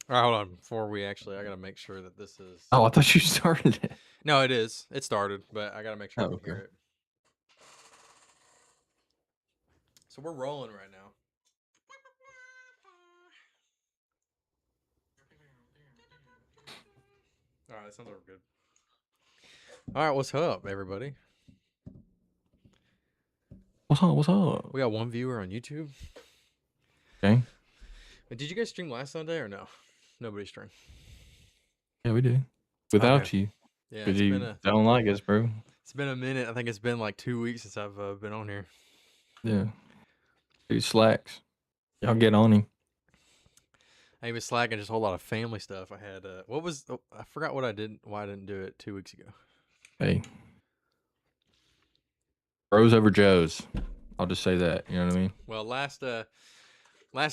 All right, hold on. Before we actually, I gotta make sure that this is. Oh, I thought you started it. No, it is. It started, but I gotta make sure Oh, I can okay. hear it. So we're rolling right now. All right, that sounds good. All right, what's up, everybody? What's up? What's up? We got one viewer on YouTube. Okay. Did you guys stream last Sunday or no? Nobody streamed. Yeah, we do. Without Okay. you. Yeah, Because you don't like us, bro. It's been a minute. I think it's been like 2 weeks since I've been on here. Yeah. Dude slacks. Y'all get on him. I was slacking just a whole lot of family stuff. I had I forgot what I did. Why I didn't do it 2 weeks ago. Hey. Bros over Joes. I'll just say that. You know what I mean? Well, last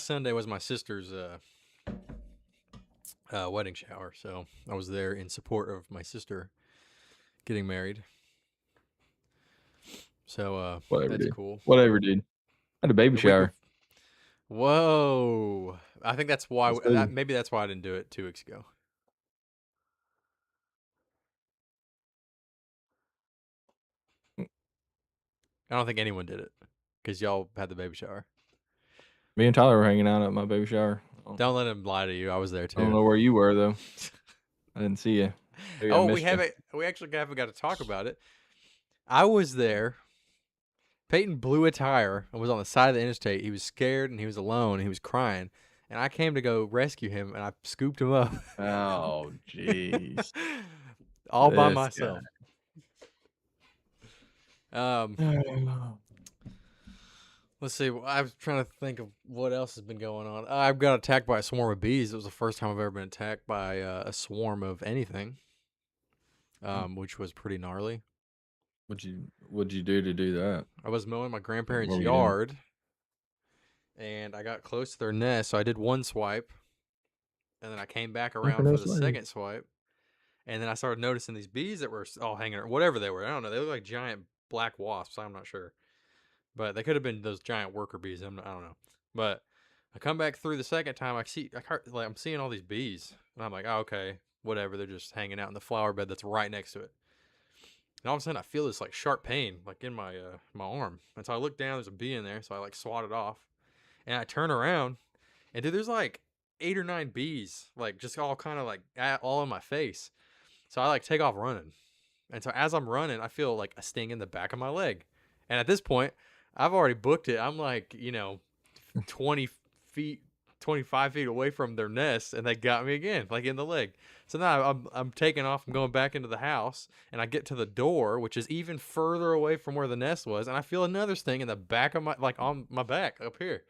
Sunday was my sister's wedding shower, so I was there in support of my sister getting married. So Whatever, that's dude. cool. Whatever, dude. I had a baby shower. Whoa! I think that's why. Maybe that's why I didn't do it 2 weeks ago. I don't think anyone did it because y'all had the baby shower. Me and Tyler were hanging out at my baby shower. Don't let him lie to you. I was there too. I don't know where you were though. I didn't see you. We actually haven't got to talk about it. I was there. Peyton blew a tire and was on the side of the interstate. He was scared and he was alone and he was crying. And I came to go rescue him and I scooped him up. Oh, jeez. All by myself. Let's see. I was trying to think of what else has been going on. I got attacked by a swarm of bees. It was the first time I've ever been attacked by a swarm of anything, which was pretty gnarly. What'd you do to do that? I was mowing my grandparents' yard, and I got close to their nest, so I did one swipe, and then I came back around for the second swipe, and then I started noticing these bees that were all hanging around, whatever they were. I don't know. They look like giant black wasps. I'm not sure. But they could have been those giant worker bees. I don't know. But I come back through the second time. I'm seeing all these bees, and I'm like, oh, okay, whatever. They're just hanging out in the flower bed that's right next to it. And all of a sudden, I feel this like sharp pain, like in my arm. And so I look down. There's a bee in there. So I like swat it off, and I turn around, and dude, there's like 8 or 9 bees, like just all kind of like all in my face. So I like take off running, and so as I'm running, I feel like a sting in the back of my leg. And at this point, I've already booked it. I'm like, 20 feet, 25 feet away from their nest, and they got me again, like in the leg. So now I'm taking off. I'm going back into the house, and I get to the door, which is even further away from where the nest was, and I feel another sting in the back of on my back up here.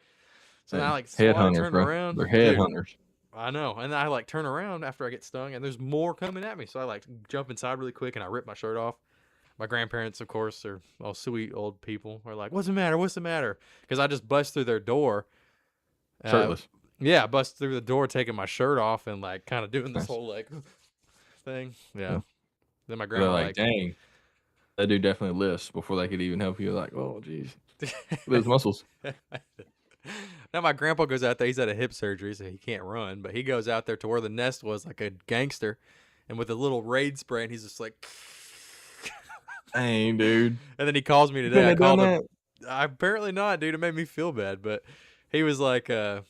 So now I like turn around. They're headhunters. I know. And I like turn around after I get stung, and there's more coming at me. So I like jump inside really quick, and I rip my shirt off. My grandparents, of course, are all sweet old people. Are like, "What's the matter? What's the matter?" Because I just bust through their door, shirtless. Yeah, bust through the door, taking my shirt off, and like kind of doing this whole like thing. Yeah. Then my grandma like, "Dang, that dude definitely lifts." Before they could even help you, like, "Oh, jeez, those muscles." Now my grandpa goes out there. He's had a hip surgery, so he can't run. But he goes out there to where the nest was, like a gangster, and with a little Raid spray, and he's just like. Dang, dude. And then he calls me today. I called him. Apparently not, dude. It made me feel bad, but he was like, I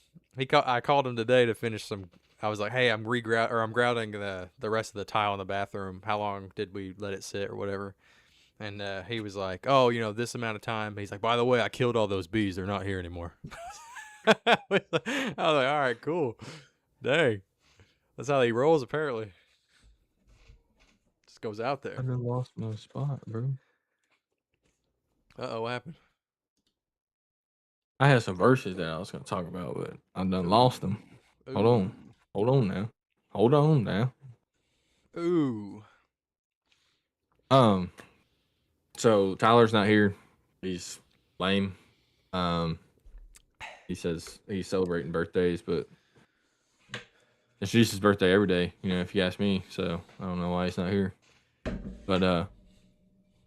called him today to finish some. I was like, hey, I'm grouting the rest of the tile in the bathroom. How long did we let it sit or whatever? And he was like, oh, this amount of time. He's like, by the way, I killed all those bees. They're not here anymore. I was like, all right, cool. Dang, that's how he rolls apparently. Goes out there. I done lost my spot, bro. What happened? I had some verses that I was going to talk about, but I done lost them. Ooh. Hold on now. Ooh. So Tyler's not here. He's lame. He says he's celebrating birthdays, but it's Jesus' birthday every day, if you ask me. So I don't know why he's not here. But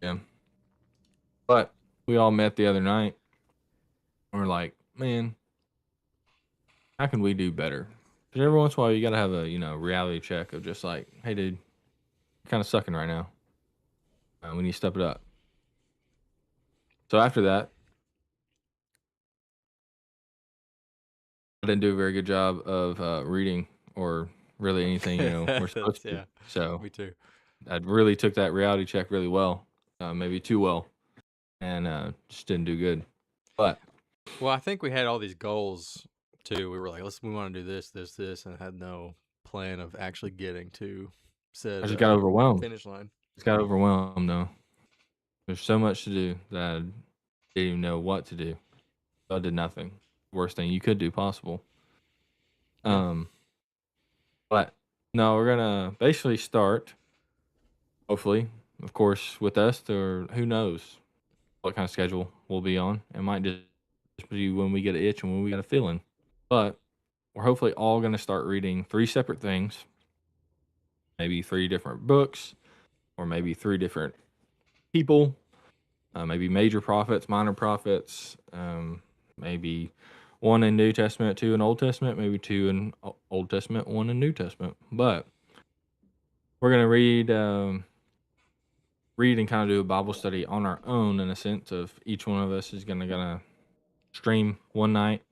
yeah. But we all met the other night. And we're like, man, how can we do better? Because every once in a while, you got to have a reality check of just like, hey, dude, you're kind of sucking right now. We need to step it up. So after that, I didn't do a very good job of reading or really anything we're supposed to. Yeah, So me too. I really took that reality check really well, maybe too well, and just didn't do good. But Well, I think we had all these goals too. We were like, we want to do this, this, this, and had no plan of actually getting to I said just got overwhelmed. finish line. Just got overwhelmed though. There's so much to do that I didn't even know what to do. So I did nothing. Worst thing you could do possible. Yeah. But no, we're gonna basically start. Hopefully, of course, with us, or who knows what kind of schedule we'll be on. It might just be when we get an itch and when we get a feeling. But we're hopefully all going to start reading 3 separate things, maybe 3 different books, or maybe 3 different people, maybe major prophets, minor prophets, maybe 1 in New Testament, 2 in Old Testament, maybe 2 in Old Testament, 1 in New Testament. But we're going to read and kind of do a Bible study on our own, in a sense of each one of us is gonna stream one night.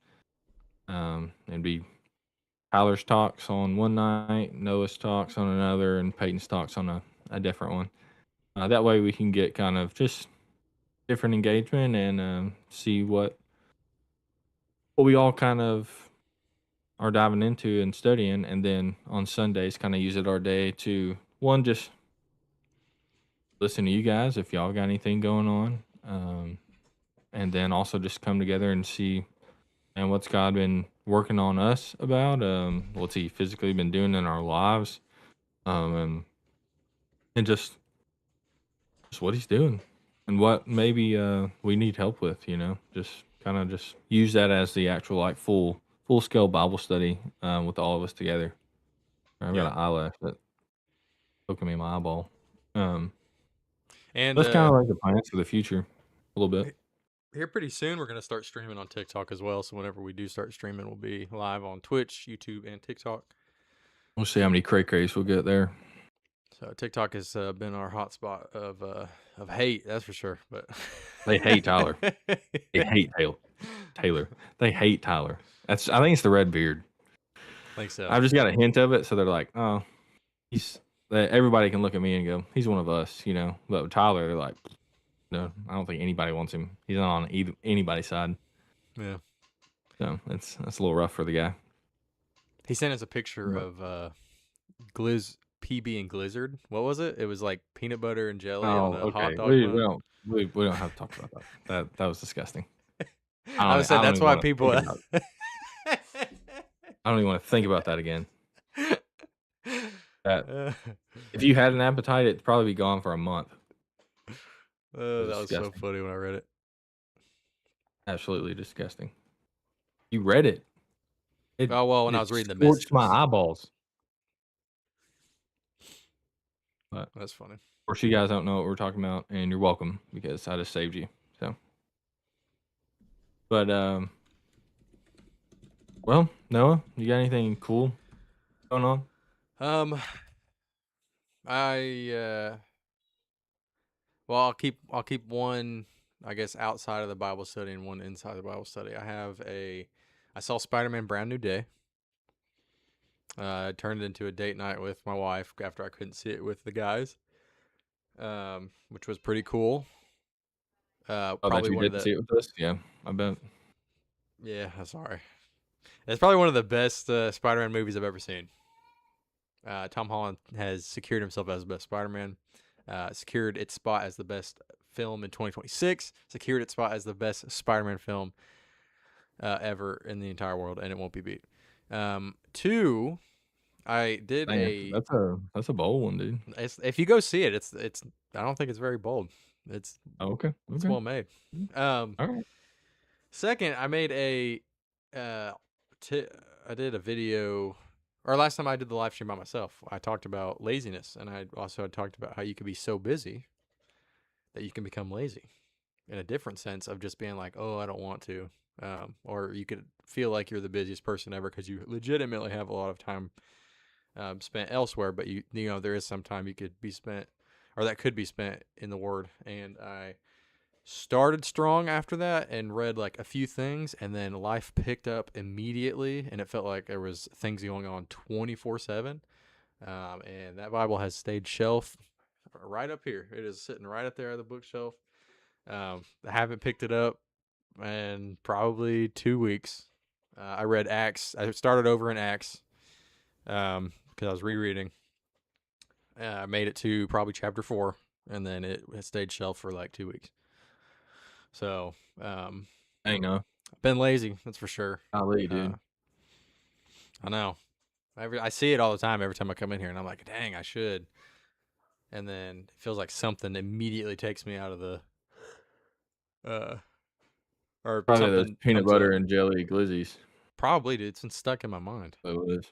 It'd be Tyler's talks on one night, Noah's talks on another, and Peyton's talks on a different one. That way we can get kind of just different engagement and see what we all kind of are diving into and studying, and then on Sundays kind of use it our day to one, just listen to you guys if y'all got anything going on. And then also just come together and see and what's God been working on us about, what's he physically been doing in our lives, and just what he's doing and what maybe we need help with, just kind of just use that as the actual like full scale Bible study with all of us together. I've got Yeah. an eyelash that's poking me in my eyeball. Um, And that's kind of like the plans for the future a little bit. here pretty soon we're gonna start streaming on TikTok as well. So whenever we do start streaming, we'll be live on Twitch, YouTube, and TikTok. We'll see how many crays we'll get there. So TikTok has been our hotspot of hate, that's for sure. But They hate Tyler. They hate Taylor. They hate Tyler. I think it's the red beard. I think so. I've just got a hint of it, so they're like, oh, everybody can look at me and go, he's one of us, But with Tyler, they're like, no, I don't think anybody wants him. He's not on anybody's side. Yeah. So that's a little rough for the guy. He sent us a picture of PB and Glizzard. What was it? It was like peanut butter and jelly on a hot dog We bun. don't have to talk about that. That was disgusting. I would say that's why people. I don't even want to think about that again. That if you had an appetite, it'd probably be gone for a month. That was so funny when I read it. Absolutely disgusting. You read it. Oh well, when I was reading the messages, messages, my eyeballs. But that's funny. Of course, you guys don't know what we're talking about, and you're welcome because I just saved you. So, but well, Noah, you got anything cool going on? Well, I'll keep one, I guess, outside of the Bible study and one inside the Bible study. I saw Spider-Man: Brand New Day. I turned it into a date night with my wife after I couldn't see it with the guys, which was pretty cool. Probably you one of did the see it with us. Yeah, I bet. yeah. Sorry, it's probably one of the best Spider-Man movies I've ever seen. Tom Holland has secured himself as the best Spider-Man. Secured its spot as the best film in 2026. Secured its spot as the best Spider-Man film ever in the entire world, and it won't be beat. 2, I did that's a bold one, dude. if you go see it, it's I don't think it's very bold. It's Okay. it's well made. All right. Second, I made I did a video, or last time I did the live stream by myself, I talked about laziness, and I also had talked about how you could be so busy that you can become lazy. in a different sense of just being like, oh, I don't want to. Or you could feel like you're the busiest person ever because you legitimately have a lot of time spent elsewhere, but you know there is some time you could be spent, or that could be spent in the Word. And I started strong after that and read like a few things, and then life picked up immediately, and it felt like there was things going on 24/7. And that Bible has stayed shelf right up here. It is sitting right up there at the bookshelf. I haven't picked it up in probably 2 weeks. I read Acts. I started over in Acts because I was rereading. I made it to probably chapter 4, and then it stayed shelf for like 2 weeks. So, I know. I've been lazy, that's for sure. Golly, dude. I know. I see it all the time every time I come in here, and I'm like, dang, I should. And then it feels like something immediately takes me out of the, or Probably those something peanut comes butter up. and jelly glizzies. Probably, dude. It's been stuck in my mind. So it is.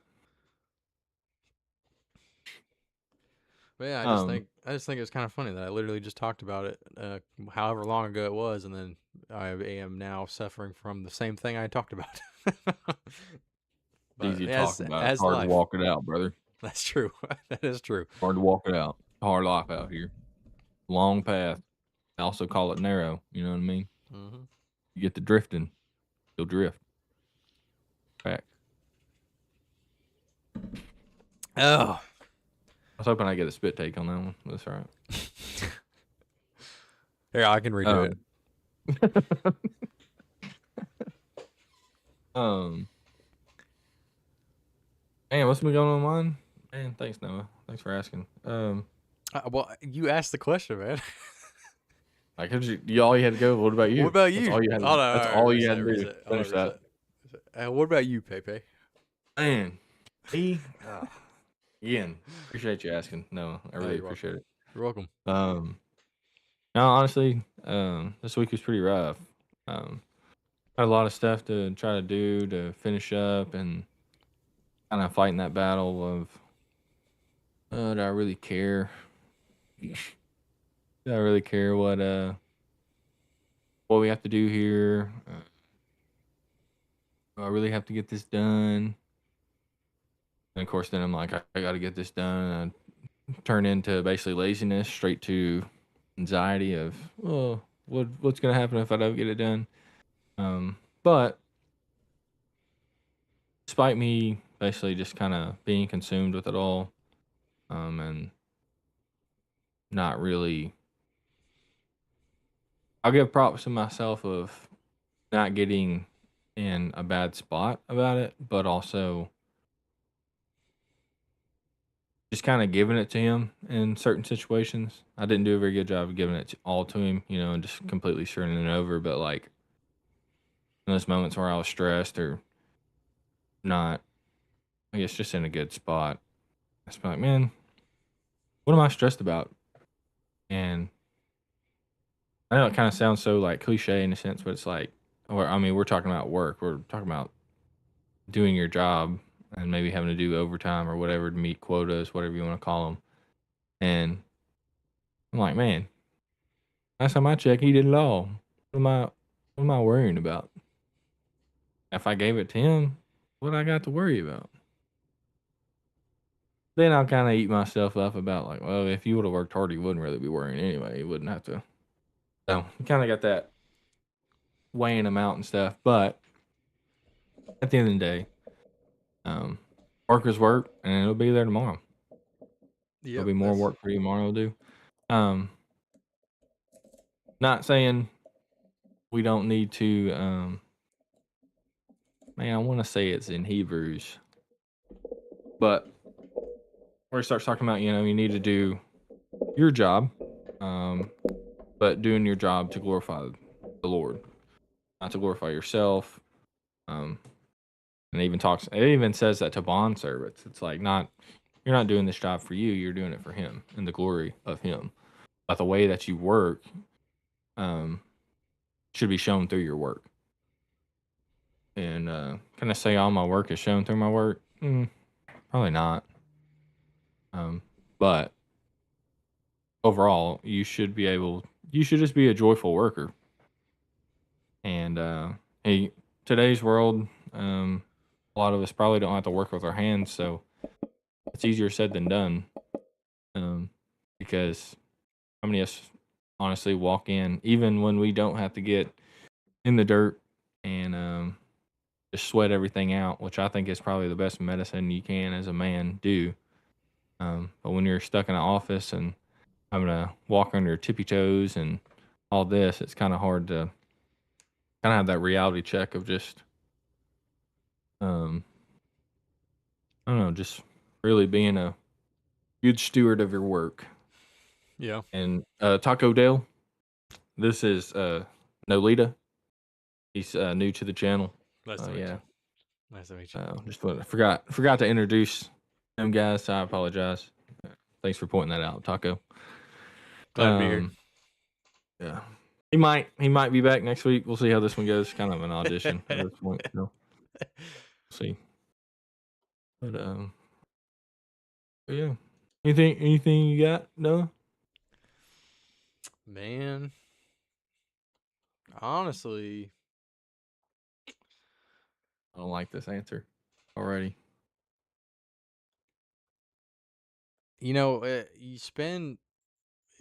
But yeah, I just think it was kind of funny that I literally just talked about it, however long ago it was, and then I am now suffering from the same thing I talked about. But easy to talk as about. It's as hard to life, walk it out, brother. that's true. That is true. Hard to walk it out. Hard life out here. Long path. I also call it narrow. You know what I mean? Mm-hmm. You get the drifting, you'll drift. Back. Oh, I was hoping I get a spit take on that one. That's all right. yeah, I can redo it. Man, what's been going on mine? Man, thanks, Noah. Thanks for asking. Well, you asked the question, man. Like, all you had to go. What about you? What about That's you? all you had. Oh, no, That's all right, all you had to do. reset. Finish that. What about you, Pepe? Man, me. Again, appreciate you asking. No, I really appreciate it. You're welcome. No, honestly, this week was pretty rough. Had a lot of stuff to try to do to finish up and kind of fighting that battle of, do I really care? Do I really care what we have to do here? Do I really have to get this done? And of course, then I'm like, I got to get this done. And I turn into basically laziness, straight to anxiety of, oh, what's gonna happen if I don't get it done? But despite me basically just kind of being consumed with it all, and not really, I'll give props to myself of not getting in a bad spot about it, but also just kind of giving it to him in certain situations. I didn't do a very good job of giving it all to him, and just completely turning it over. But like in those moments where I was stressed or not, I guess just in a good spot, I just be like, man, what am I stressed about? And I know it kind of sounds so like cliche in a sense, but it's like, or I mean, we're talking about work. We're talking about doing your job and maybe having to do overtime or whatever to meet quotas, whatever you want to call them. And I'm like, man, last time I checked, he did it all. What am I worrying about? If I gave it to him, what I got to worry about? Then I'll kind of eat myself up about like, well, if you would have worked harder, you wouldn't really be worrying anyway. You wouldn't have to. So you kind of got that weighing them out and stuff. But at the end of the day, work is work, and it'll be there tomorrow. There'll be more work for you tomorrow to do. Not saying we don't need to. Man, I want to say it's in Hebrews, but where it starts talking about, you need to do your job, but doing your job to glorify the Lord, not to glorify yourself. And it even says that to bond servants. It's like you're not doing this job for you. You're doing it for Him and the glory of Him. But the way that you work, should be shown through your work. And can I say all my work is shown through my work? Probably not. But overall, you should just be a joyful worker. And hey, today's world, a lot of us probably don't have to work with our hands, so it's easier said than done. Um, because how many of us honestly walk in, even when we don't have to get in the dirt and just sweat everything out, which I think is probably the best medicine you can as a man do. But when you're stuck in an office and having to walk on your tippy toes and all this, it's kind of hard to kind of have that reality check of just, um, I don't know, just really being a good steward of your work. Yeah. And Taco Dale, this is Nolita. He's new to the channel. Nice to meet Yeah, you. Nice to meet you. forgot to introduce him, guys. So I apologize. Thanks for pointing that out, Taco. Glad to be here. Yeah, he might be back next week. We'll see how this one goes. Kind of an audition at this point. So we'll see. But yeah. Anything you got, Noah? Man, honestly, I don't like this answer already. you spend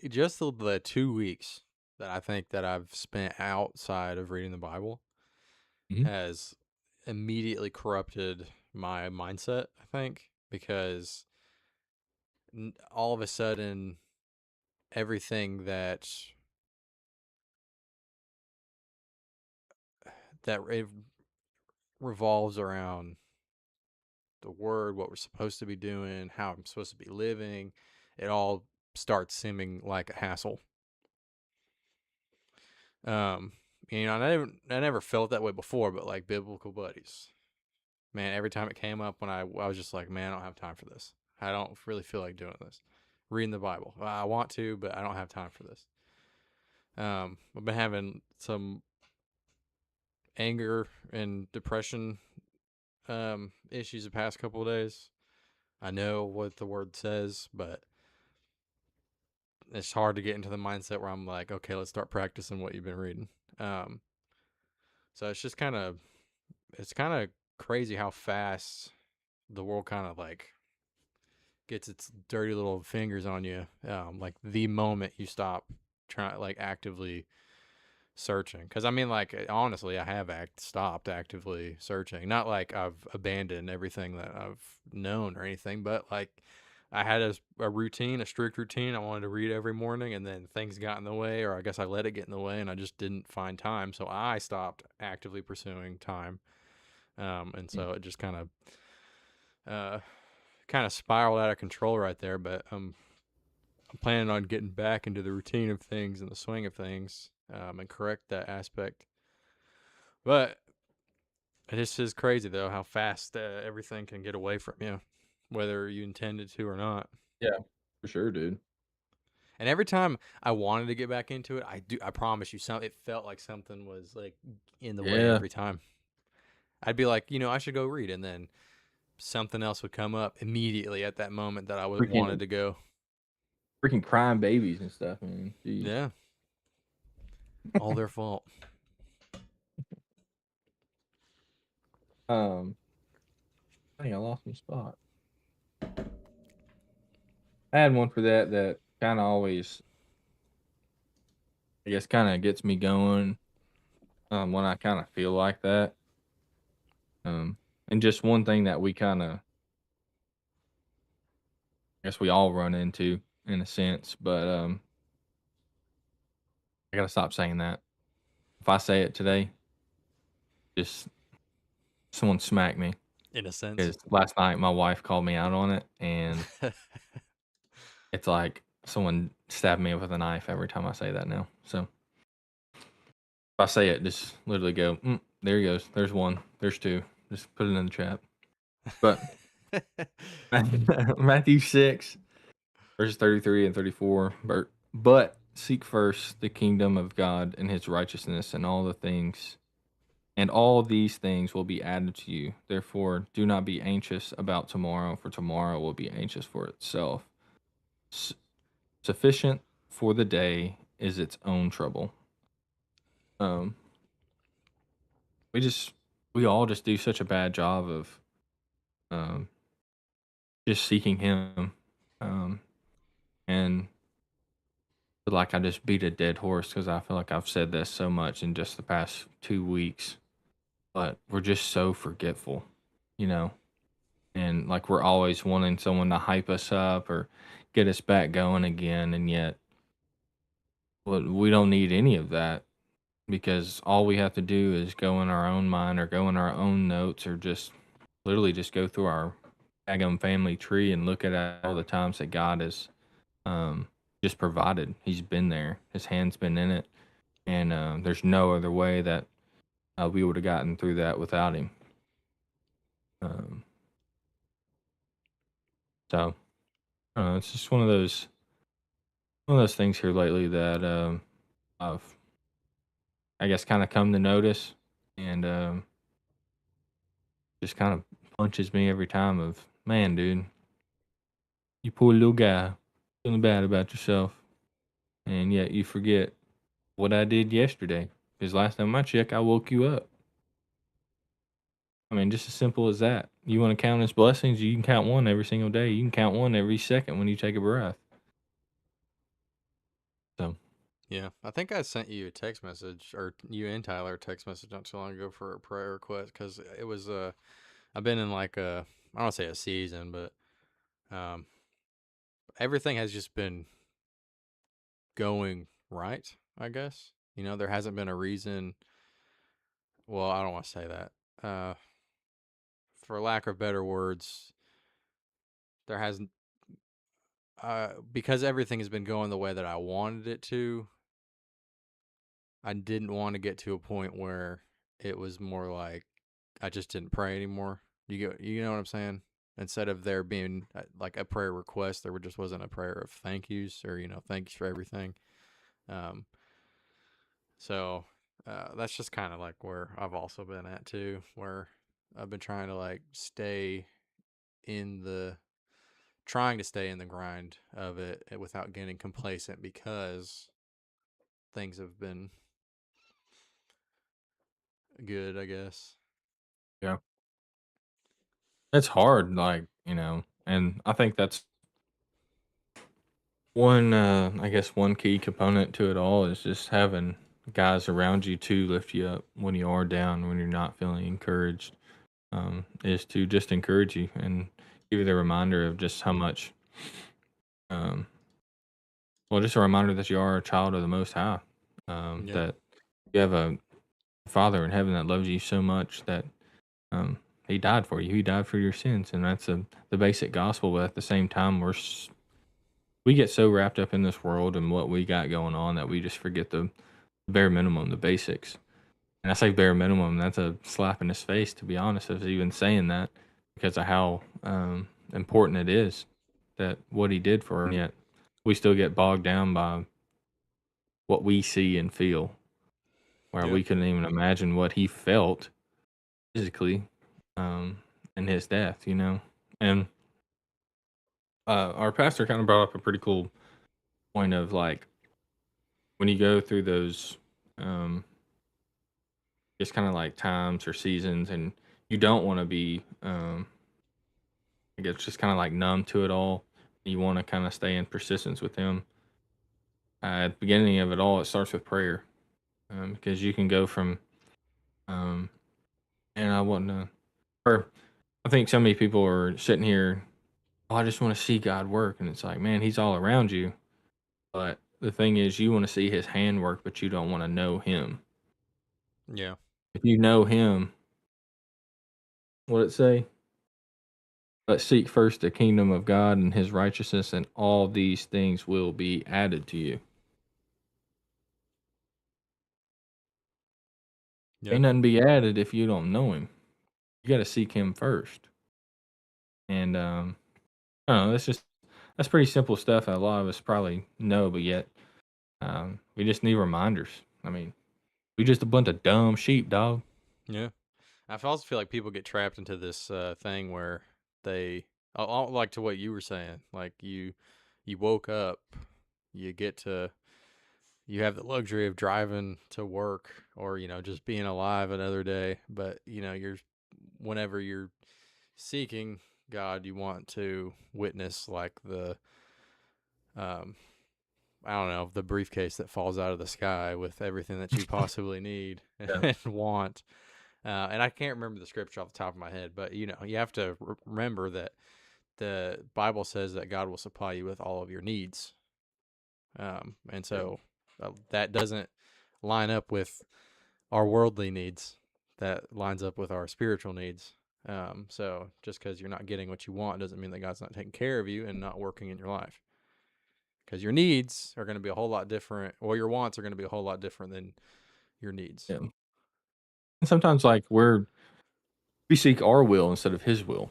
just the 2 weeks that I think that I've spent outside of reading the Bible Mhm. has immediately corrupted my mindset, I think, because all of a sudden everything that revolves around the word, what we're supposed to be doing, how I'm supposed to be living, it all starts seeming like a hassle. Um, I never felt that way before, but like biblical buddies, man, every time it came up when I was just like, man, I don't have time for this. I don't really feel like doing this. Reading the Bible. I want to, but I don't have time for this. I've been having some anger and depression issues the past couple of days. I know what the word says, but it's hard to get into the mindset where I'm like, okay, let's start practicing what you've been reading. Um, so it's kind of crazy how fast the world kind of like gets its dirty little fingers on you. Like the moment you stop trying, like actively searching. Because I mean, like honestly, I have stopped actively searching. Not like I've abandoned everything that I've known or anything, but like I had a routine, a strict routine. I wanted to read every morning, and then things got in the way, or I guess I let it get in the way, and I just didn't find time. So I stopped actively pursuing time, and so it just uh, kind of spiraled out of control right there. But I'm planning on getting back into the routine of things and the swing of things, and correct that aspect. But it just is crazy though how fast everything can get away from you, whether you intended to or not. Yeah, for sure, dude. And every time I wanted to get back into it, I promise you, it felt like something was like in the way Yeah, every time. I'd be like, I should go read, and then something else would come up immediately at that moment that I wanted freaking to go. freaking crying babies and stuff, man. Jeez. Yeah, all their fault. I think I lost my spot. I had one for that kind of always, I guess, kind of gets me going. When I kind of feel like that. And just one thing that we kind of, I guess we all run into in a sense, but I gotta stop saying that. If I say it today, just someone smack me. In a sense. Because last night my wife called me out on it, and it's like someone stabbed me with a knife every time I say that now. So if I say it, just literally go, there he goes. There's one. There's two. Just put it in the chat. But Matthew 6, verses 33 and 34. But seek first the kingdom of God and his righteousness, and all these things will be added to you. Therefore, do not be anxious about tomorrow, for tomorrow will be anxious for itself. Sufficient for the day is its own trouble. Um, we all just do such a bad job of um, just seeking Him, um, and feel like I just beat a dead horse because I feel like I've said this so much in just the past 2 weeks. But we're just so forgetful, you know, and like we're always wanting someone to hype us up or get us back going again, and yet, well, we don't need any of that because all we have to do is go in our own mind or go in our own notes or just literally just go through our daggum family tree and look at all the times that God has um, just provided. He's been there. His hand's been in it, and there's no other way that we would have gotten through that without him. Um, so it's just one of those things here lately that I've I guess kind of come to notice, and just kind of punches me every time. Of man, dude, you poor little guy, feeling bad about yourself, and yet you forget what I did yesterday. Because last time I checked, I woke you up. I mean, just as simple as that. You want to count his blessings? You can count one every single day. You can count one every second when you take a breath. So, Yeah, I think I sent you a text message, or you and Tyler a text message not too long ago for a prayer request because it was I've been in like I don't wanna say a season, but um everything has just been going right, I guess. You know, there hasn't been a reason. Well, I don't want to say that. For lack of better words, there hasn't because everything has been going the way that I wanted it to. I didn't want to get to a point where it was more like I just didn't pray anymore. You know what I'm saying? Instead of there being like a prayer request, just wasn't a prayer of thank yous or thanks for everything. Um, so that's just kind of like where I've also been at too, where I've been in the trying to stay in the grind of it without getting complacent because things have been good, I guess. yeah, it's hard, like, and I think that's one, I guess, one key component to it all is just having guys around you to lift you up when you are down, when you're not feeling encouraged, is to just encourage you and give you the reminder of just how much, um, well, just a reminder that you are a child of the Most High, Yeah. that you have a Father in heaven that loves you so much that um, He died for you. He died for your sins, and that's the basic gospel. But at the same time, we get so wrapped up in this world and what we got going on that we just forget the bare minimum, the basics. And I say bare minimum, that's a slap in his face, to be honest, of even saying that because of how important it is that what he did for us. And yet we still get bogged down by what we see and feel, where Yeah. we couldn't even imagine what he felt physically in his death. And our pastor kind of brought up a pretty cool point of like when you go through those um, just kind of like times or seasons, and you don't want to be, I guess, just kind of like numb to it all. You want to kind of stay in persistence with Him. At the beginning of it all, it starts with prayer, because you can go from, um, and I want to, or I think so many people are sitting here. Oh, I just want to see God work, and it's like, man, He's all around you. But the thing is, you want to see His hand work, but you don't want to know Him. Yeah. If you know Him, what it say? But seek first the kingdom of God and His righteousness, and all these things will be added to you. Yeah. Ain't nothing be added if you don't know Him. You got to seek Him first. And I don't know. That's pretty simple stuff that a lot of us probably know, but yet we just need reminders. I mean, we just a bunch of dumb sheep, dog. Yeah. I also feel like people get trapped into this thing where like to what you were saying, like you woke up, you get to you have the luxury of driving to work or, just being alive another day. But, whenever you're seeking God, you want to witness like um, I don't know, the briefcase that falls out of the sky with everything that you possibly need Yeah. and want. And I can't remember the scripture off the top of my head, but, you have to remember that the Bible says that God will supply you with all of your needs. And True. so that doesn't line up with our worldly needs. That lines up with our spiritual needs. So just because you're not getting what you want doesn't mean that God's not taking care of you and not working in your life. Because your needs are going to be a whole lot different, or your wants are going to be a whole lot different than your needs. Yeah. And sometimes like we seek our will instead of His will.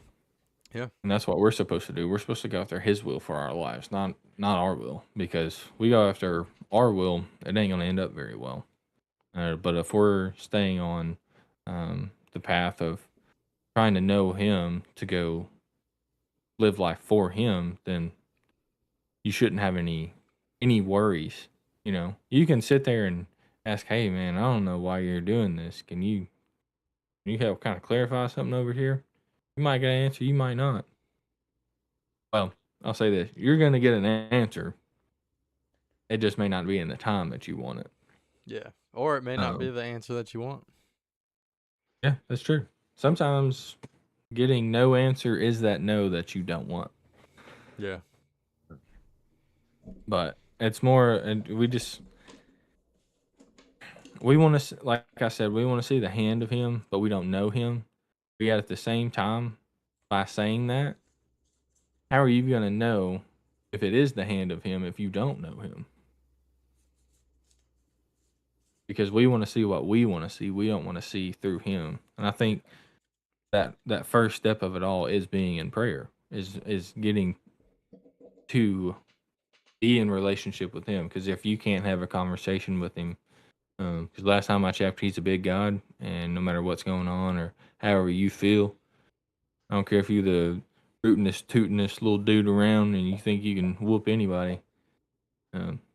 Yeah. And that's what we're supposed to do. We're supposed to go after His will for our lives, not our will. Because we go after our will, it ain't gonna end up very well. But if we're staying on the path of trying to know Him to go live life for Him, then you shouldn't have any worries. You can sit there and ask, "Hey, man, I don't know why you're doing this. Can you help kind of clarify something over here?" You might get an answer, you might not. Well, I'll say this: you're going to get an answer. It just may not be in the time that you want it. Yeah. Or it may not be Um, the answer that you want. yeah, that's true. Sometimes getting no answer is that no that you don't want. Yeah. But it's more, and we want to, like I said, we want to see the hand of Him, but we don't know Him. But yet at the same time, by saying that, how are you going to know if it is the hand of Him if you don't know Him? Because we want to see what we want to see. We don't want to see through Him. And I think that first step of it all is being in prayer, is getting to be in relationship with Him. Because if you can't have a conversation with Him, because last time I checked, He's a big God, and no matter what's going on or however you feel, I don't care if you're the rootinest, tootinest little dude around and you think you can whoop anybody.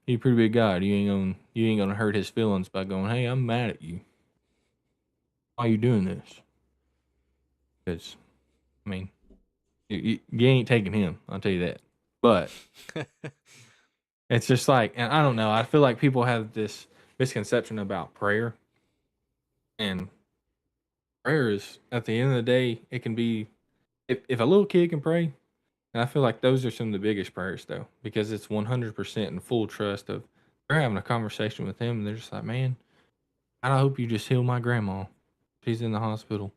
He's a pretty big God. You ain't gonna hurt His feelings by going, "Hey, I'm mad at you. Why are you doing this?" Because I mean, you ain't taking Him. I'll tell you that. But it's just like, and I don't know. I feel like people have this misconception about prayer, and prayer is at the end of the day, it can be if a little kid can pray. And I feel like those are some of the biggest prayers, though, because it's 100% in full trust of they're having a conversation with Him, and they're just like, "Man, I hope you just heal my grandma. She's in the hospital."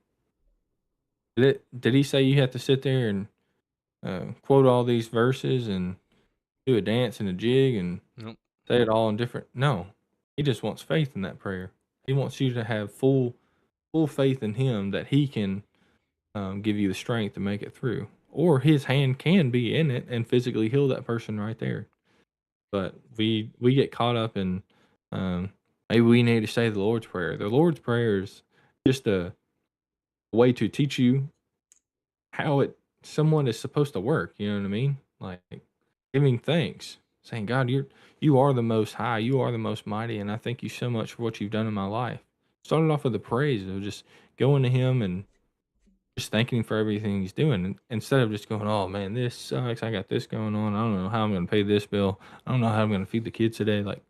Did He say you have to sit there and quote all these verses and do a dance and a jig and Nope. say it all in different? No, He just wants faith in that prayer. He wants you to have full faith in Him that He can give you the strength to make it through, or His hand can be in it and physically heal that person right there. But we get caught up in um, maybe we need to say the Lord's Prayer. The Lord's Prayer is just a way to teach you how it someone is supposed to work. You know what I mean? Like giving thanks, saying, "God, you are the Most High, you are the Most Mighty, and I thank you so much for what you've done in my life." Started off with the praise of just going to Him and just thanking Him for everything He's doing, instead of just going, "Oh man, this sucks. I got this going on. I don't know how I'm going to pay this bill. I don't know how I'm going to feed the kids today." Like,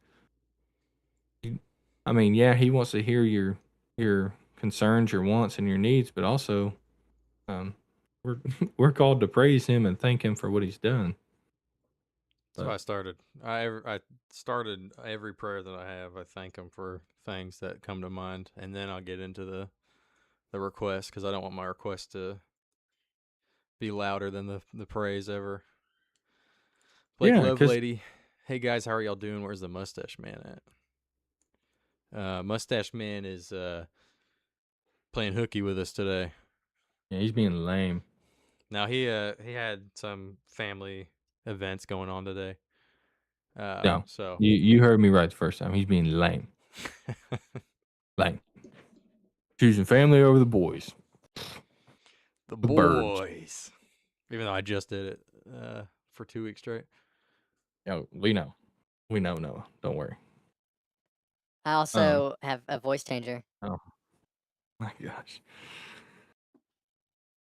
I mean, yeah, He wants to hear your concerns, your wants, and your needs, but also, um, we're we're called to praise Him and thank Him for what He's done. That's why But I started. I started every prayer that I have. I thank Him for things that come to mind, and then I'll get into the request because I don't want my request to be louder than the praise ever. Blake yeah, because Lovelady, hey guys, how are y'all doing? Where's the mustache man at? Mustache man is playing hooky with us today. yeah, he's being lame. Now he had some family events going on today. No, So you heard me right the first time. He's being lame, lame, choosing family over the boys, the the birds. boys. Even though I just did it for 2 weeks straight. Yeah, we know, Noah. Don't worry. I Um, also have a voice changer. oh my gosh.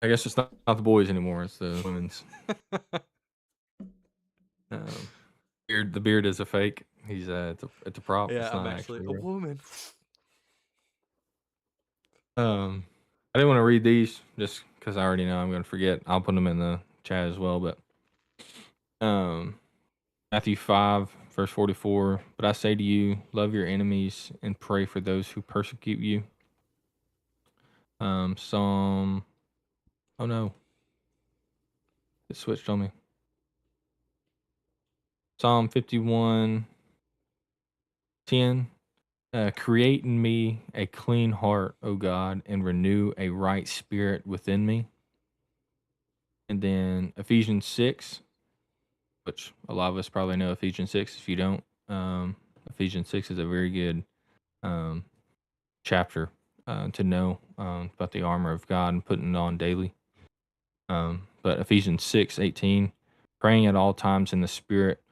I guess it's not the boys anymore, it's the women's. Um, the beard is a fake. He's, it's a prop, Yeah, it's I'm not actually actually a real. woman. I didn't wanna read these just because I already know I'm gonna forget. I'll put them in the chat as well, but, um, Matthew 5, verse 44, "But I say to you, love your enemies and pray for those who persecute you." Psalm oh, no, it switched on me. Psalm 51:10, "Create in me a clean heart, O God, and renew a right spirit within me." And then Ephesians 6, which a lot of us probably know Ephesians 6. If you don't, Ephesians 6 is a very good um, chapter to know about the armor of God and putting it on daily. But Ephesians 6:18, praying at all times in the Spirit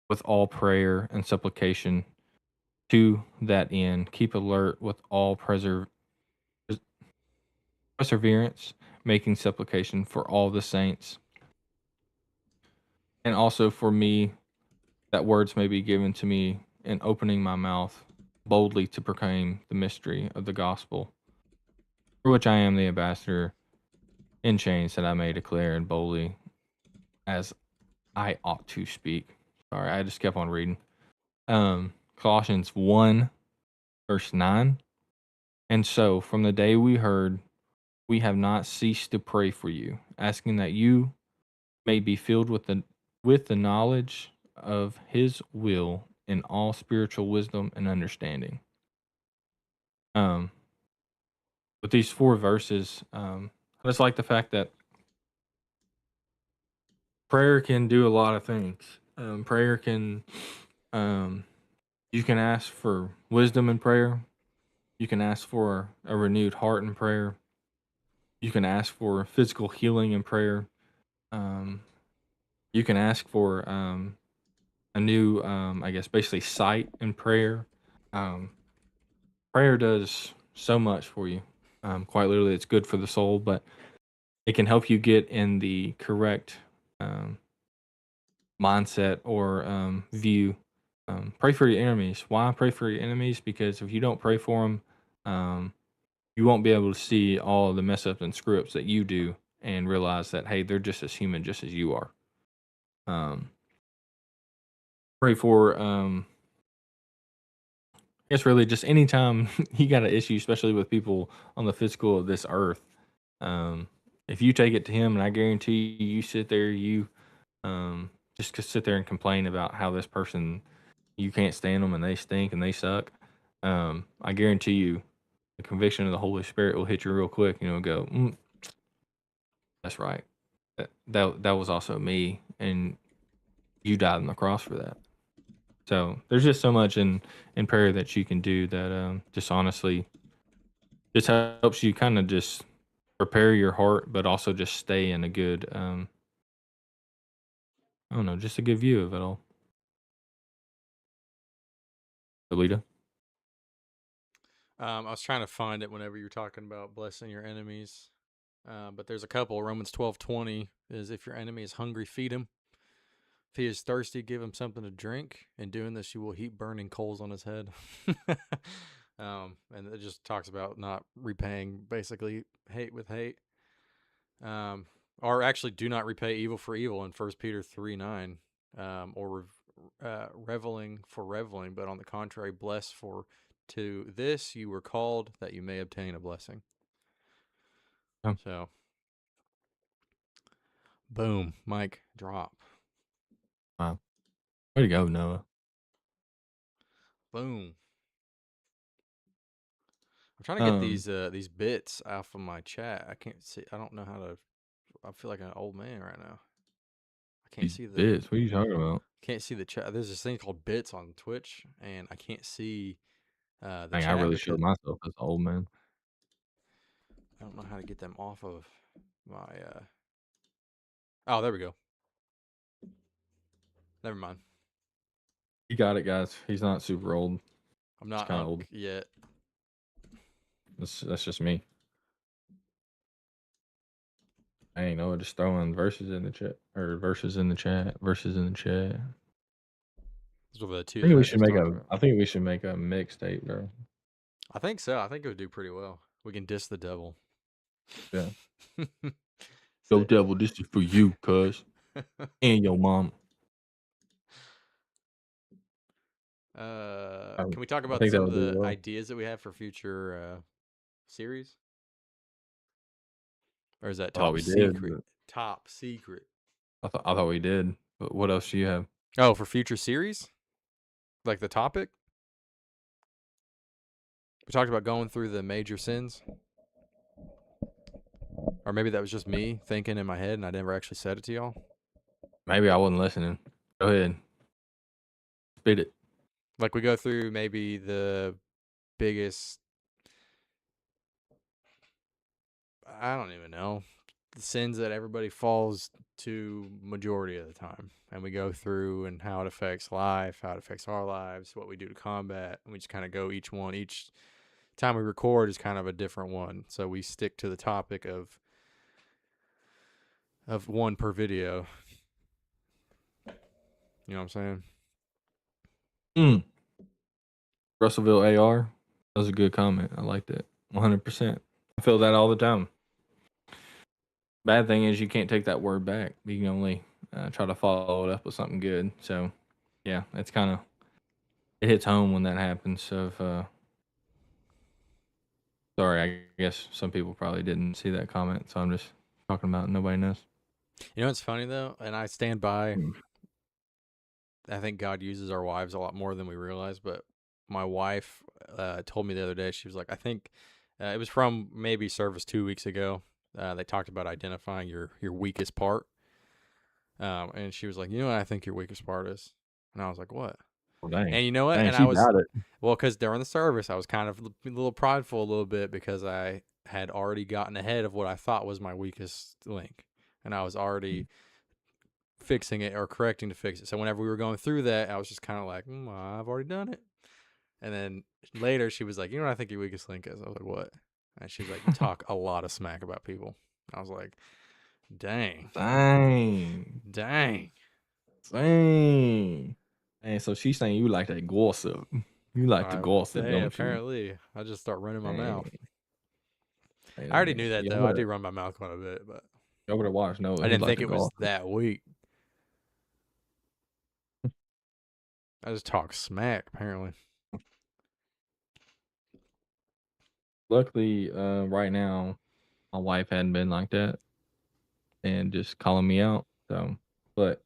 with all prayer and supplication, to that end, keep alert with all perseverance, making supplication for all the saints, and also for me, that words may be given to me in opening my mouth boldly to proclaim the mystery of the gospel, for which I am the ambassador in chains, that I may declare it boldly as I ought to speak. Sorry, I just kept on reading. Colossians 1, verse 9. And so, from the day we heard, we have not ceased to pray for you, asking that you may be filled with the knowledge of his will in all spiritual wisdom and understanding. Um, with these four verses, I just like the fact that prayer can do a lot of things. Prayer can, um, you can ask for wisdom in prayer. You can ask for a renewed heart in prayer. You can ask for physical healing in prayer. Um, you can ask for a new, I guess, basically sight in prayer. Um, Prayer does so much for you. Quite literally, it's good for the soul, but it can help you get in the correct um, mindset or view. Pray for your enemies. Why pray for your enemies? Because if you don't pray for them, you won't be able to see all the mess ups and screw ups that you do and realize that, hey, they're just as human, just as you are. Um, Pray for, I guess, really just anytime you got an issue, especially with people on the physical of this earth. Um, if you take it to him, and I guarantee you, you sit there, just sit there and complain about how this person, you can't stand them and they stink and they suck. I guarantee you, the conviction of the Holy Spirit will hit you real quick. And you'll go, "That's right. That was also me, and you died on the cross for that." So there's just so much in prayer that you can do that just honestly just helps you kind of just prepare your heart, but also just stay in a good I don't know, just a good view of it all. Alita? I was trying to find it whenever you're talking about blessing your enemies. But there's a couple. Romans 12:20 is, if your enemy is hungry, feed him. If he is thirsty, give him something to drink. In doing this, you will heap burning coals on his head. And it just talks about not repaying, basically, hate with hate. Or actually, do not repay evil for evil in 1 Peter 3:9. Or reveling for reveling, but on the contrary, bless, for to this you were called, that you may obtain a blessing. Oh, So, boom, mic drop. wow. Way to go, Noah. Boom. I'm trying to get Um, these bits off of my chat. I can't see. I don't know how to. I feel like an old man right now. I can't these see the bits, what are you talking about? chat. There's this thing called bits on Twitch, and I can't see the Dang, I chat really because showed myself as an old man. I don't know how to get them off of my. Oh, there we go. Never mind. You got it, guys. He's not super old. I'm It's not kind of Unk old. yet. That's just me. I ain't know. Just throwing verses in the chat or verses in the chat. Verses in the chat. Those were the I two think that we I should just make talked a. about. I think we should make a mixtape, bro. I think so. I think it would do pretty well. We can diss the devil. Yeah. Yo, Say, devil, this is for you, cuz, and your mom. can we talk I about think that some of would do the well. ideas that we have for future series? Or is that I thought top we did. secret? But Top secret. I thought we did. But what else do you have? Oh, for future series? Like the topic? We talked about going through the major sins. Or maybe that was just me thinking in my head and I never actually said it to y'all. Maybe I wasn't listening. Go ahead. Spit it. Like we go through maybe the biggest, I don't even know, the sins that everybody falls to majority of the time. And we go through and how it affects life, how it affects our lives, what we do to combat. And we just kind of go each time we record is kind of a different one. So we stick to the topic of one per video. You know what I'm saying? Mm. Russellville AR. That was a good comment. I liked it. 100%. I feel that all the time. Bad thing is you can't take that word back. You can only try to follow it up with something good. So, yeah, it's kind of it hits home when that happens. So, sorry, I guess some people probably didn't see that comment. So I'm just talking about nobody knows. You know what's funny though? And I stand by, Mm. I think God uses our wives a lot more than we realize. But my wife told me the other day, she was like, I think it was from maybe service 2 weeks ago. They talked about identifying your weakest part. And she was like, you know what I think your weakest part is? And I was like, what? Well, dang, And you know what? dang, And I she was, got it. well, because during the service, I was kind of a little prideful a little bit because I had already gotten ahead of what I thought was my weakest link. And I was already fixing it or correcting to fix it. So whenever we were going through that, I was just kind of like, I've already done it. And then later she was like, you know what I think your weakest link is? I was like, what? And she was like, you talk a lot of smack about people. I was like, dang, Dang, dang. dang. And so she's saying you like that gossip. You like the gossip, Hey, don't you? apparently I just start running my mouth. Dang. Hey, I already knew man. that You though. I better, do run my mouth quite a bit, but you better watch I Noah. He didn't like think the it was gossip. that weak. I just talk smack, apparently. Luckily, right now, my wife hadn't been like that and just calling me out. So, but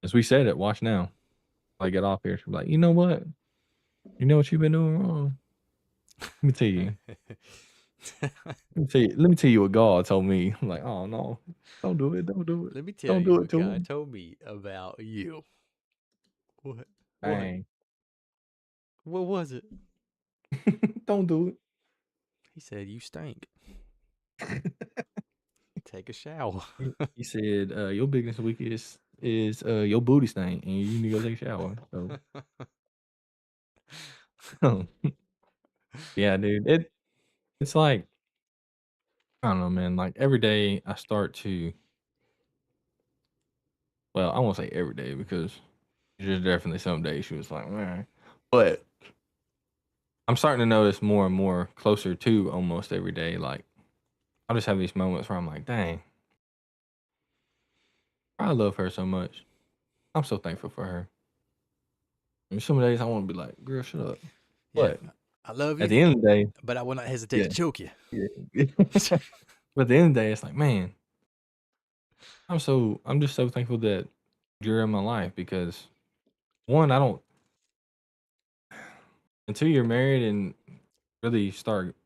as we said it, watch now. I get off here. She's like, you know what? You know what you've been doing wrong. Let me tell you. Let me tell you what God told me. I'm like, oh no, don't do it. Don't do it. Let me tell Don't you do it what to God him. told me about you. What? What? Dang. What was it? Don't do He said you stink. it. Take a shower. He said, your biggest weakness is your booty stank and you need to go take a shower. So yeah, dude. It's like I don't know, man. Like every day I start to well, I won't say every day because there's definitely some days she was like, man. But I'm starting to notice more and more closer to almost every day. Like I just have these moments where I'm like, dang, I love her so much. I'm so thankful for her. And some days I want to be like, girl, shut up. Yeah. But I love at you, the end of the day, but I will not hesitate yeah, to choke you. yeah. But at the end of the day, it's like, man, I'm just so thankful that you're in my life because one, I don't until you're married and really start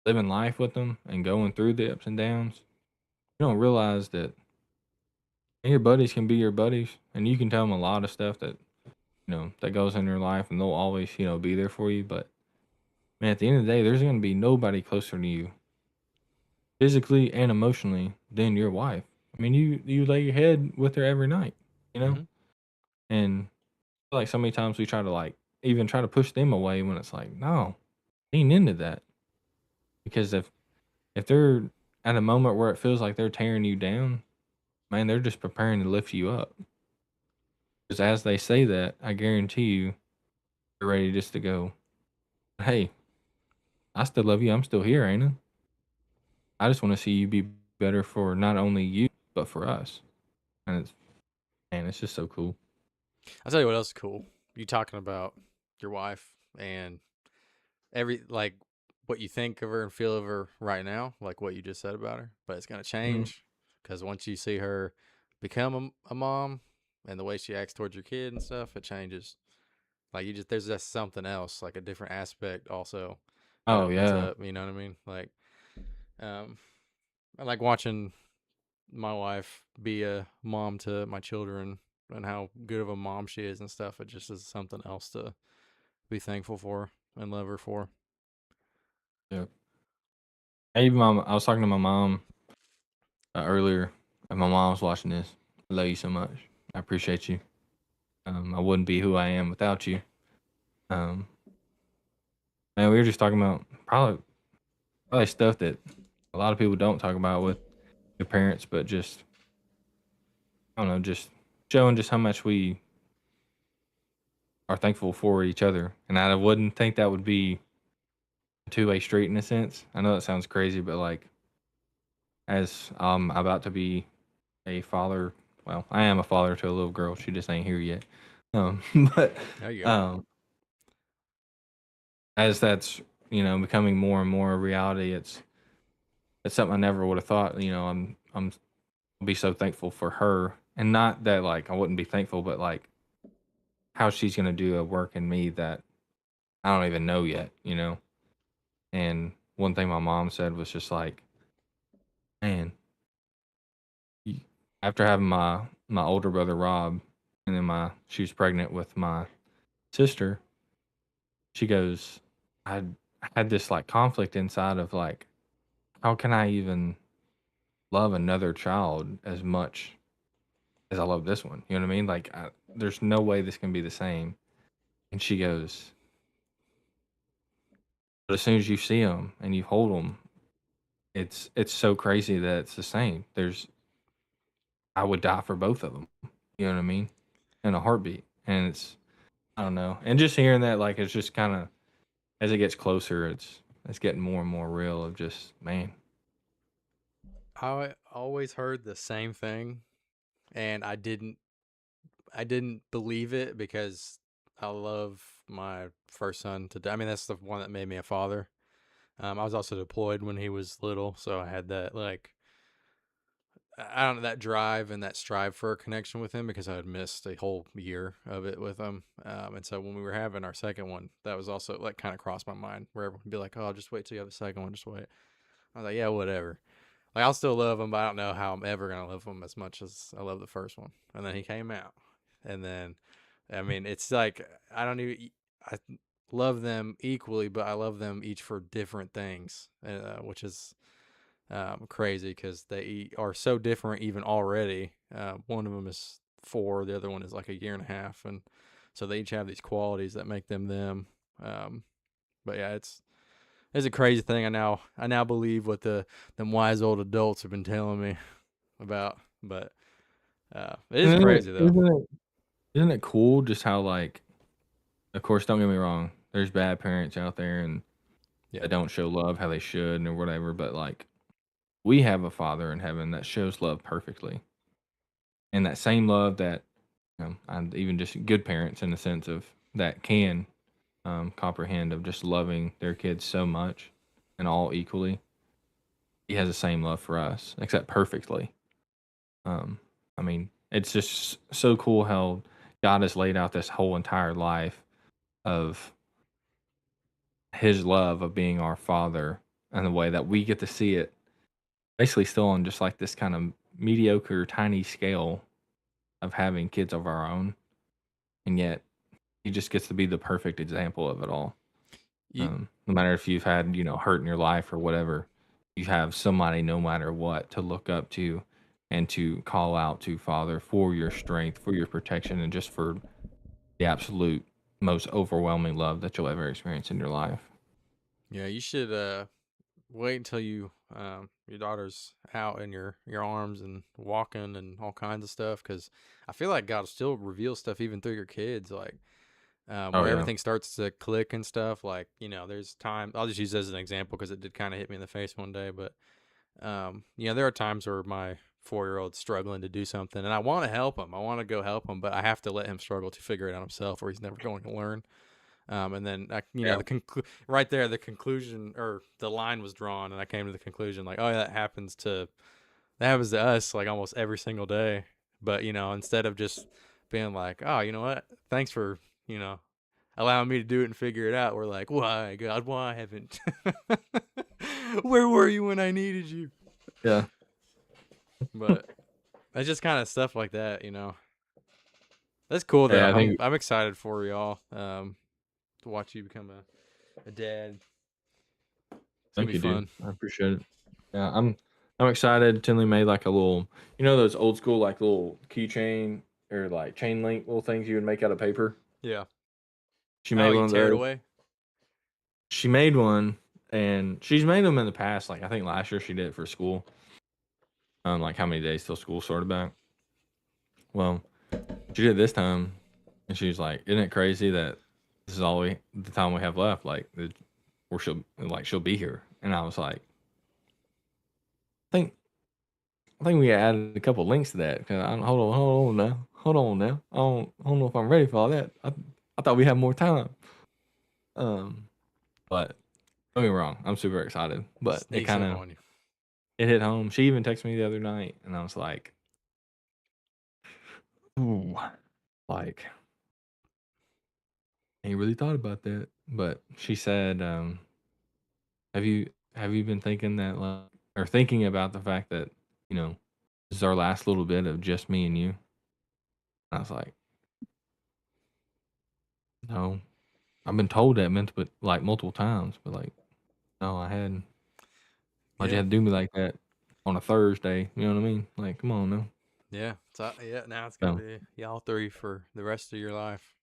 living life with them and going through the ups and downs, you don't realize that your buddies can be your buddies and you can tell them a lot of stuff that that goes in your life and they'll always be there for you. But man, at the end of the day, there's going to be nobody closer to you physically and emotionally than your wife. I mean, you lay your head with her every night, you know, Mm-hmm. and like so many times we try to like even try to push them away when it's like, no, lean into that. Because if they're at a moment where it feels like they're tearing you down, man, they're just preparing to lift you up. Because as they say that, I guarantee you, they're ready just to go, hey, I still love you. I'm still here, ain't I? I just want to see you be better for not only you, but for us. And it's, man, it's just so cool. I'll tell you what else is cool. You talking about your wife and like what you think of her and feel of her right now, like what you just said about her, but it's gonna Mm-hmm. change because once you see her become a mom and the way she acts towards your kid and stuff, it changes. Like you just there's just something else, like a different aspect also that Oh, opens yeah. up. You know what I mean? Like, um, I like watching my wife be a mom to my children and how good of a mom she is and stuff. It just is something else to be thankful for and love her for. Yeah. Hey, mom, I was talking to my mom earlier, and my mom was watching this. I love you so much. I appreciate you. I wouldn't be who I am without you. Um, Man, we were just talking about probably stuff that a lot of people don't talk about with their parents, but just I don't know, just showing just how much we are thankful for each other. And I wouldn't think that would be a two-way street in a sense. I know that sounds crazy, but like as I'm about to be a father, well, I am a father to a little girl. She just ain't here yet. Um, but There you go. um, as that's becoming more and more a reality, it's something I never would have thought. I'm I'll be so thankful for her, and not that like I wouldn't be thankful, but like how she's gonna do a work in me that I don't even know yet. And one thing my mom said was just like, man, y- after having my older brother Rob, and then she was pregnant with my sister. She goes, I had this like conflict inside of like, how can I even love another child as much as I love this one? You know what I mean? Like, there's no way this can be the same. And she goes, but as soon as you see them and you hold them, it's so crazy that it's the same. I would die for both of them. You know what I mean? In a heartbeat. And I don't know. And just hearing that, like, it's just kind of as it gets closer, it's getting more and more real. Of just man. I always heard the same thing, and I didn't believe it because I love my first son to death. I mean, that's the one that made me a father. I was also deployed when he was little, so I had that like I don't know that drive and that strive for a connection with him because I had missed a whole year of it with him. And so when we were having our second one, that was also like kind of crossed my mind where everyone would be like, "Oh, just wait till you have the second one, just wait." I was like, "Yeah, whatever." Like I'll still love him, but I don't know how I'm ever gonna love him as much as I love the first one. And then he came out, and then I mean, it's like I don't even I love them equally, but I love them each for different things, which is crazy because they are so different even already. One of them is 4, the other one is like a year and a half, and so they each have these qualities that make them them. Um, but yeah, it's a crazy thing. I now believe what them wise old adults have been telling me about, but it is Isn't it? crazy though. Isn't it cool just how like, of course, don't get me wrong. There's bad parents out there and Yeah, that don't show love how they should or whatever. But like, we have a Father in heaven that shows love perfectly, and that same love that and even just good parents in the sense of that can comprehend of just loving their kids so much and all equally. He has the same love for us, except perfectly. Um, I mean, it's just so cool how God has laid out this whole entire life of His love of being our Father and the way that we get to see it, basically still on just like this kind of mediocre, tiny scale of having kids of our own, and yet He just gets to be the perfect example of it all. you, No matter if you've had hurt in your life or whatever, you have somebody no matter what to look up to and to call out to Father for your strength, for your protection, and just for the absolute. most overwhelming love that you'll ever experience in your life. Yeah, you should wait until your daughter's out in your arms and walking and all kinds of stuff, because I feel like God still reveals stuff even through your kids, like Oh where yeah. everything starts to click and stuff. Like, there's time. I'll just use this as an example because it did kind of hit me in the face one day. But there are times where my 4-year-old's struggling to do something, and I want to help him. I want to go help him, but I have to let him struggle to figure it out himself, or he's never going to learn. And then Yeah. right there, the conclusion or the line was drawn, and I came to the conclusion like, oh, yeah, that happens to us like almost every single day. But instead of just being like, oh, you know what, thanks for allowing me to do it and figure it out, we're like, why, God, why haven't? Where were you when I needed you? Yeah. But it's just kind of stuff like that. That's cool though. Yeah, I I'm think. I'm excited for y'all. To watch you become a dad. It's gonna Thank be you, dude. fun. I appreciate it. Yeah, I'm excited. Tinley made like a little, those old school like little keychain or like chain link little things you would make out of paper. Yeah. She Oh, made you one of tear it those. away. She made one, and she's made them in the past. Like I think last year she did it for school. Like how many days till school started back? Well, she did it this time, and she was like, "Isn't it crazy that this is all the time we have left? Like, or she'll be here." And I was like, "Think I think we added a couple links to that because hold on now. I don't know if I'm ready for all that. I thought we had more time. Um, but don't get me wrong, I'm super excited. But Sneaks up on you. it hit home. She even texted me the other night, and I was like, ooh, like I ain't really thought about that. But she said, have you been thinking that like or thinking about the fact that you know this is our last little bit of just me and you? And I was like, no. I've been told that but like multiple times, but like no, I hadn't. Why'd you Yeah. have to do me like that on a Thursday? You know what I mean? Like, come on now. Yeah. Yeah. Now it's gonna So be y'all three for the rest of your life.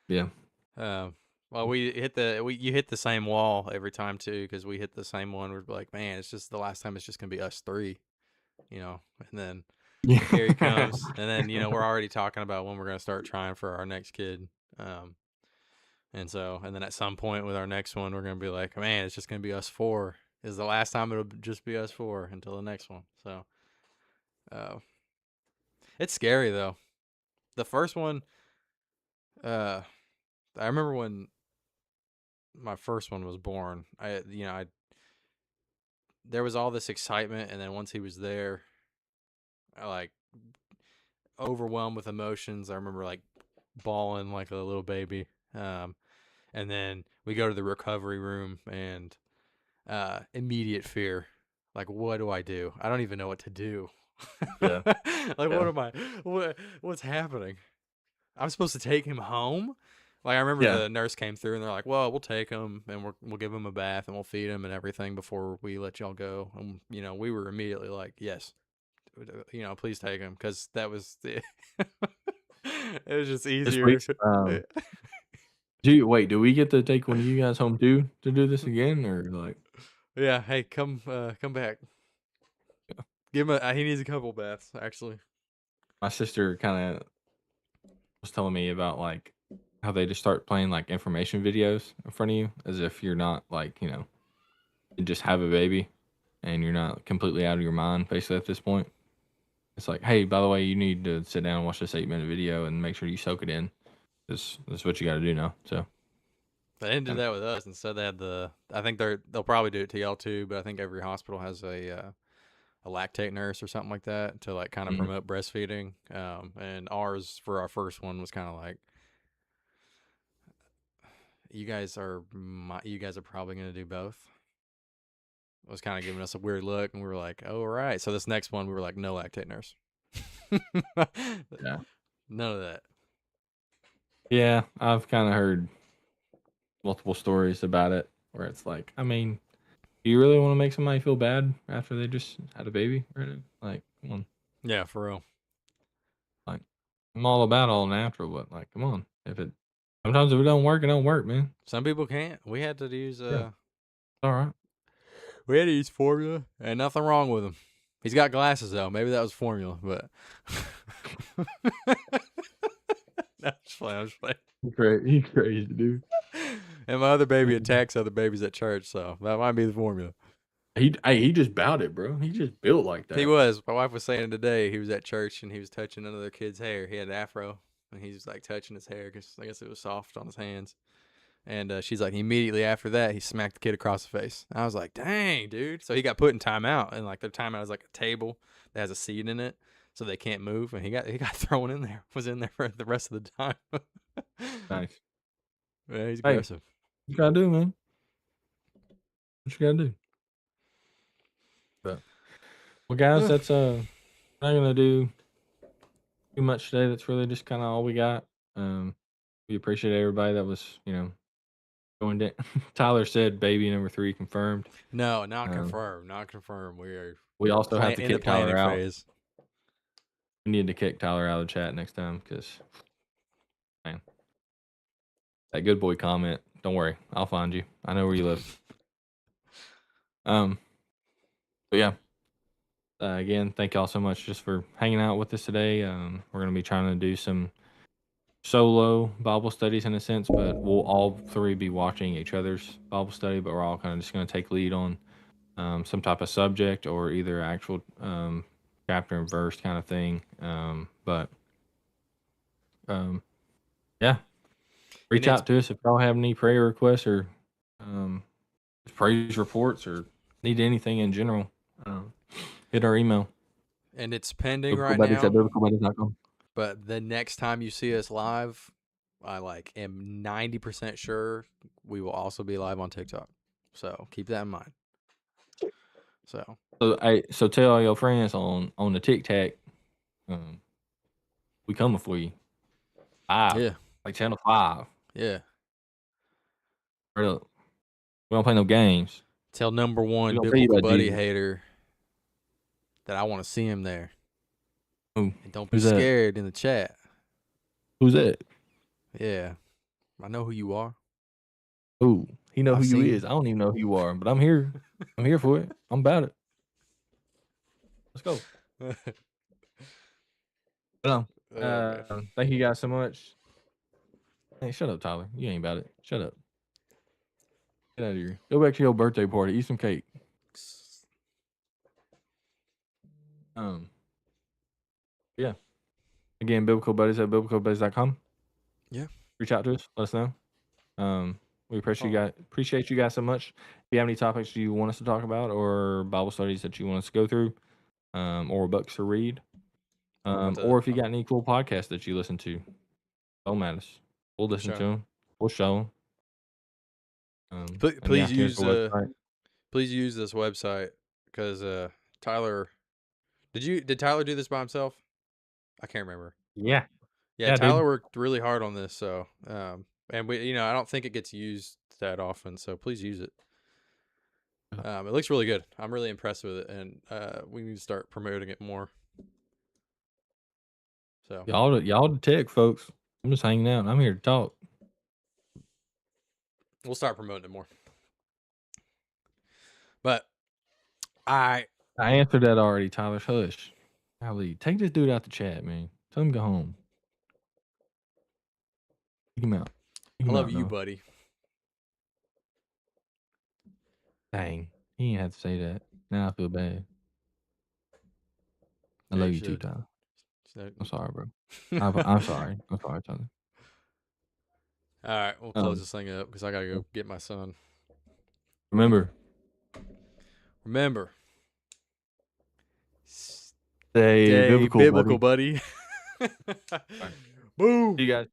yeah, Um. Well, you hit the same wall every time too, because we hit the same one. We're like, man, it's just the last time. It's just gonna be us three, and then Carrie yeah, comes, and then we're already talking about when we're gonna start trying for our next kid. Um. And then at some point with our next one, we're gonna be like, man, it's just gonna be us four. Is the last time it'll just be us four until the next one. So, uh, it's scary though. The first one, uh, I remember when my first one was born. There was all this excitement, and then once he was there, I like overwhelmed with emotions. I remember like bawling like a little baby. Um, and then we go to the recovery room, and immediate fear. Like, what do I do? I don't even know what to do. yeah, Like, what yeah, am I? What's happening? I'm supposed to take him home. Like, I remember yeah. the nurse came through and they're like, "Well, we'll take him and we'll give him a bath and we'll feed him and everything before we let y'all go." And we were immediately like, "Yes, please take him," because that was the. It was just This easier. week's do we get to take one of you guys home too to do this again or like Yeah. Hey, come back. Give him he needs a couple baths actually. my sister kind of was telling me about like how they just start playing like information videos in front of you as if you're not like you just have a baby and you're not completely out of your mind basically at this point. It's like, hey, by the way, you need to sit down and watch this 8-minute video and make sure you soak it in. This is what you got to do now. So, They didn't do kind that with us. Instead, they had the. I think they'll probably do it to y'all too, but I think every hospital has a lactate nurse or something like that to like kind of of, promote breastfeeding. And ours for our first one was kind of like, you guys are probably gonna do both. It was kind of giving us a weird look, and we were like, oh, all right. So this next one, we were like, no lactate nurse. yeah, None of that. yeah. I've kind of heard multiple stories about it where it's like, I mean, do you really want to make somebody feel bad after they just had a baby? Really? Like, come on. Yeah, for real. Like, I'm all about all natural, but like, come on. If it Sometimes if it don't work, it don't work, man. Some people can't. We had to use Yeah. All right. we had to use formula, and nothing wrong with him. He's got glasses though. Maybe that was formula, but no, I'm just playing. I'm just playing. He's crazy, dude. And my other baby attacks other babies at church, so that might be the formula. He just bowed it, bro. He just built like that. He was. My wife was saying today he was at church and he was touching another kid's hair. He had an afro, and he was like touching his hair because I guess it was soft on his hands. And she's like, immediately after that, he smacked the kid across the face. I was like, dang, dude. So he got put in timeout, and like their timeout is like a table that has a seat in it, so they can't move. And he got thrown in there. Was in there for the rest of the time. Nice. Yeah, he's aggressive. What you gotta do, man? What you gotta do? But well, guys, that's not gonna do too much today. That's really just kind of all we got. We appreciate everybody that was, joined it. Tyler said baby number 3 confirmed. No, not confirmed. Not confirmed. We also have to kick Tyler out. Phase. We need to kick Tyler out of the chat next time because, man, that good boy comment. Don't worry, I'll find you. I know where you live. But yeah. Again, thank y'all so much just for hanging out with us today. We're gonna be trying to do some solo Bible studies in a sense, but we'll all 3 be watching each other's Bible study, but we're all kind of just going to take lead on some type of subject or either actual chapter and verse kind of thing. Yeah, reach out to us if y'all have any prayer requests or praise reports or need anything in general. Hit our email. And it's pending right now. biblicalbuddies.com. But the next time you see us live, I am 90% sure we will also be live on TikTok. So keep that in mind. So tell all your friends on the TikTok, we coming for you. 5. Yeah. Like channel 5. Yeah. Straight up. We don't play no games. Tell number 1 biblical buddy hater that I want to see him there. Ooh, and don't be scared in the chat. Who's that? Yeah. I know who you are. Ooh, he know who you is. I don't even know who you are, but I'm here. I'm here for it. I'm about it. Let's go. Thank you guys so much. Hey, shut up, Tyler. You ain't about it. Shut up. Get out of here. Go back to your birthday party. Eat some cake. Yeah. Again, Biblical Buddies at biblicalbuddies.com. Yeah. Reach out to us. Let us know. We appreciate you guys so much. If you have any topics you want us to talk about or Bible studies that you want us to go through, or books to read, or if you got any cool podcasts that you listen to, don't matter. We'll listen to them. We'll show them. Please use this website because Tyler. Did Tyler do this by himself? I can't remember. Yeah. Yeah, Tyler worked really hard on this, so and we, I don't think it gets used that often, so please use it. It looks really good. I'm really impressed with it, and we need to start promoting it more. So y'all the tech folks. I'm just hanging out. I'm here to talk. We'll start promoting it more. But I answered that already, Tyler. Hush. Golly, take this dude out the chat, man. Tell him to go home. Kick him out. I love you, buddy. Dang, he ain't have to say that. Now I feel bad. I love you too, Tyler. I'm sorry, bro. I'm sorry. I'm sorry, Tyler. All right, we'll close this thing up because I gotta go get my son. Remember. Stay biblical, buddy. Boom. See you guys.